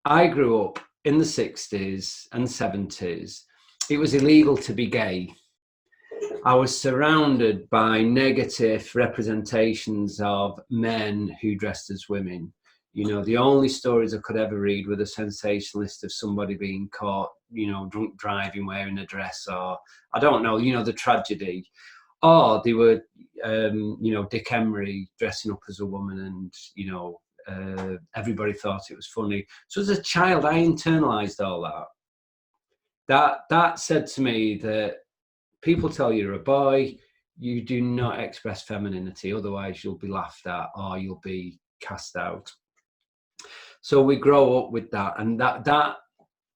I grew up in the 60s and 70s. It was illegal to be gay. I was surrounded by negative representations of men who dressed as women. You know, the only stories I could ever read were the sensationalist of somebody being caught, you know, drunk driving, wearing a dress, or I don't know, you know, the tragedy. Or they were, you know, Dick Emery dressing up as a woman, and, you know, everybody thought it was funny. So as a child, I internalized all that. That said to me that people tell you you're a boy, you do not express femininity, otherwise you'll be laughed at or you'll be cast out. So we grow up with that, and that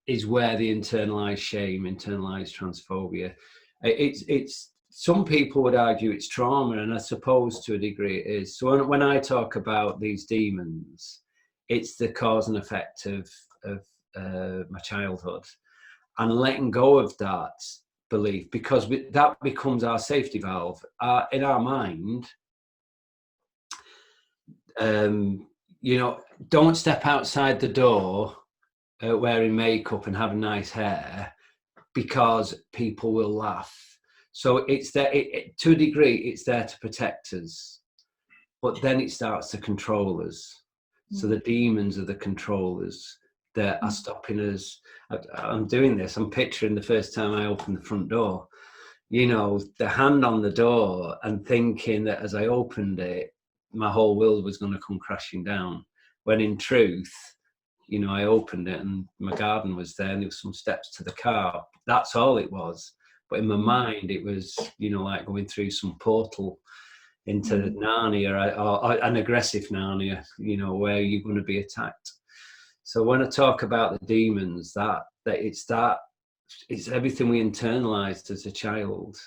is where the internalized shame, internalized transphobia, it's some people would argue it's trauma, and I suppose to a degree it is. So when I talk about these demons, it's the cause and effect of my childhood, and letting go of that belief, because that becomes our safety valve in our mind. You know, don't step outside the door wearing makeup and having nice hair because people will laugh. So it's there, to a degree, it's there to protect us, but then it starts to control us. So the demons are the controllers that are stopping us. I'm doing this, I'm picturing the first time I opened the front door, you know, the hand on the door, and thinking that as I opened it, my whole world was going to come crashing down. When in truth, you know, I opened it and my garden was there and there was some steps to the car. That's all it was. But in my mind, it was, you know, like going through some portal into Narnia, or an aggressive Narnia, you know, where you're going to be attacked. So when I talk about the demons, that it's everything we internalized as a child,